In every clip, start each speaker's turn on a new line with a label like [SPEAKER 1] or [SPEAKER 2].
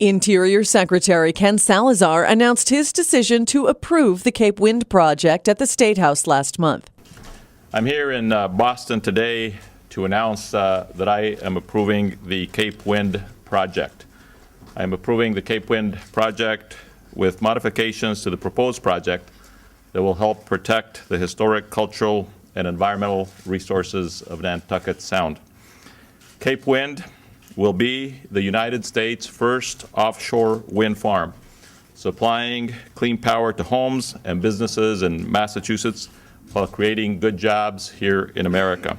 [SPEAKER 1] Interior Secretary Ken Salazar announced his decision to approve the Cape Wind project at the State House last month.
[SPEAKER 2] I'm here in Boston today to announce that I am approving the Cape Wind project. I am approving the Cape Wind project with modifications to the proposed project that will help protect the historic, cultural, and environmental resources of Nantucket Sound. Cape Wind will be the United States' first offshore wind farm, supplying clean power to homes and businesses in Massachusetts while creating good jobs here in America.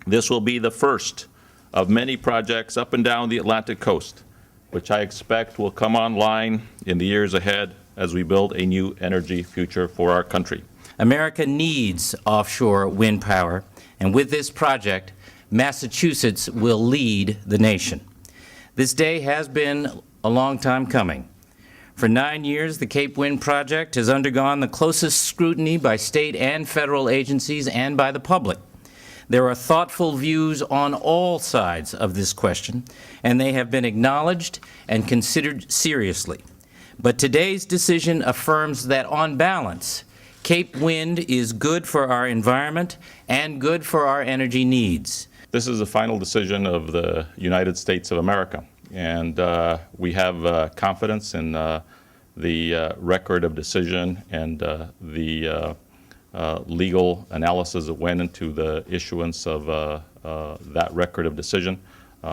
[SPEAKER 2] This will be the first of many projects up and down the Atlantic coast, which I expect will come online in the years ahead as we build a new energy future for our country.
[SPEAKER 3] America needs offshore wind power, and with this project, Massachusetts will lead the nation. This day has been a long time coming. For 9 years, the Cape Wind project has undergone the closest scrutiny by state and federal agencies and by the public. There are thoughtful views on all sides of this question, and they have been acknowledged and considered seriously. But today's decision affirms that, on balance, Cape Wind is good for our environment and good for our energy needs.
[SPEAKER 2] This is the final decision of the United States of America, and we have confidence in the record of decision and the legal analysis that went into the issuance of that record of decision.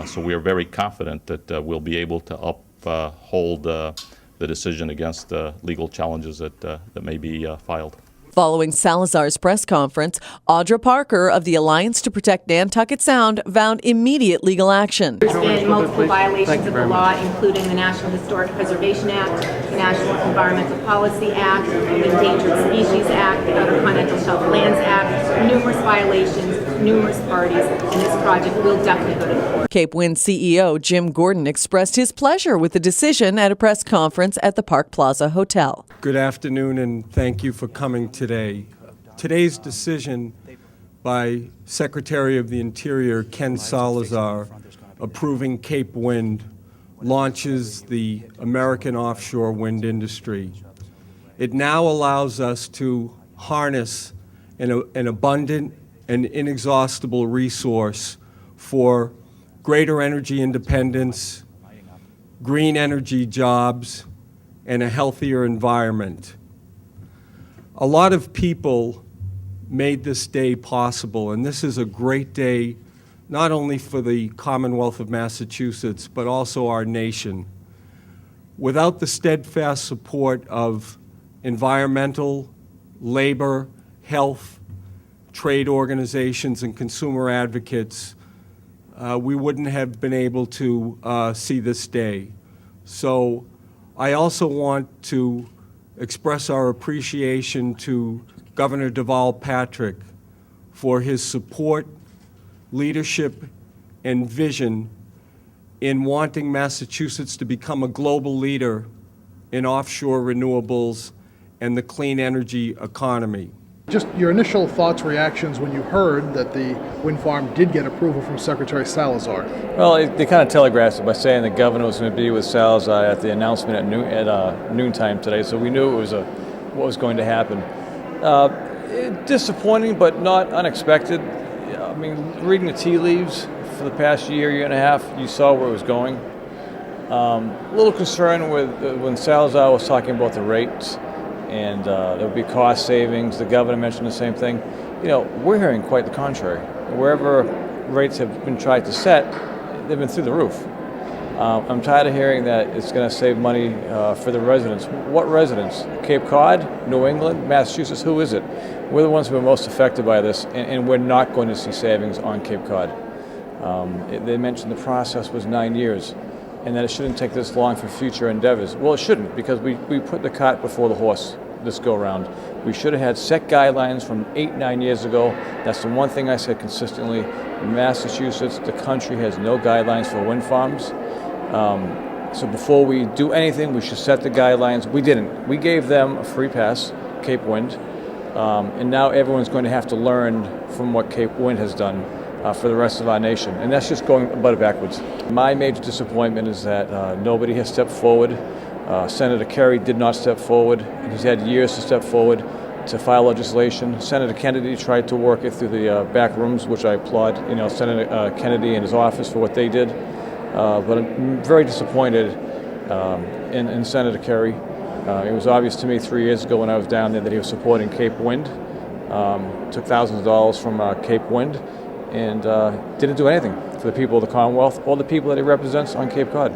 [SPEAKER 2] So we are very confident that we'll be able to uphold the decision against legal challenges that may be filed.
[SPEAKER 1] Following Salazar's press conference, Audra Parker of the Alliance to Protect Nantucket Sound vowed immediate legal action.
[SPEAKER 4] There's been multiple violations of the law, including the National Historic Preservation Act, the National Environmental Policy Act, the Endangered Species Act, the Outer Continental Shelf Lands Act, numerous violations, numerous parties, and this project will definitely go to court.
[SPEAKER 1] Cape Wind CEO Jim Gordon expressed his pleasure with the decision at a press conference at the Park Plaza Hotel.
[SPEAKER 5] Good afternoon, and thank you for coming today. Today's decision by Secretary of the Interior Ken Salazar approving Cape Wind launches the American offshore wind industry. It now allows us to harness an abundant and inexhaustible resource for greater energy independence, green energy jobs, and a healthier environment. A lot of people made this day possible, and this is a great day not only for the Commonwealth of Massachusetts, but also our nation. Without the steadfast support of environmental, labor, health, trade organizations, and consumer advocates, we wouldn't have been able to see this day. So I also want to express our appreciation to Governor Deval Patrick for his support, leadership, and vision in wanting Massachusetts to become a global leader in offshore renewables and the clean energy economy.
[SPEAKER 6] Just your initial thoughts, reactions when you heard that the wind farm did get approval from Secretary Salazar?
[SPEAKER 7] Well, they kind of telegraphed it by saying the governor was going to be with Salazar at the announcement at noontime today, so we knew it was what was going to happen. Disappointing, but not unexpected. I mean, reading the tea leaves for the past year and a half, you saw where it was going. A little concerned with when Salazar was talking about the rates, and there would be cost savings. The governor mentioned the same thing. You know, we're hearing quite the contrary. Wherever rates have been tried to set, they've been through the roof. I'm tired of hearing that it's going to save money for the residents. What residents? Cape Cod, New England, Massachusetts, who is it? We're the ones who are most affected by this, and we're not going to see savings on Cape Cod. They mentioned the process was 9 years, and that it shouldn't take this long for future endeavors. Well, it shouldn't, because we put the cart before the horse this go-round. We should have had set guidelines from 8-9 years ago. That's the one thing I said consistently. In Massachusetts, the country has no guidelines for wind farms. So before we do anything, we should set the guidelines. We didn't. We gave them a free pass, Cape Wind, and now everyone's going to have to learn from what Cape Wind has done for the rest of our nation. And that's just going about it backwards. My major disappointment is that nobody has stepped forward. Senator Kerry did not step forward, and he's had years to step forward to file legislation. Senator Kennedy tried to work it through the back rooms, which I applaud, Senator Kennedy and his office for what they did. But I'm very disappointed in Senator Kerry. It was obvious to me 3 years ago when I was down there that he was supporting Cape Wind. Took thousands of dollars from Cape Wind and didn't do anything for the people of the Commonwealth or the people that he represents on Cape Cod.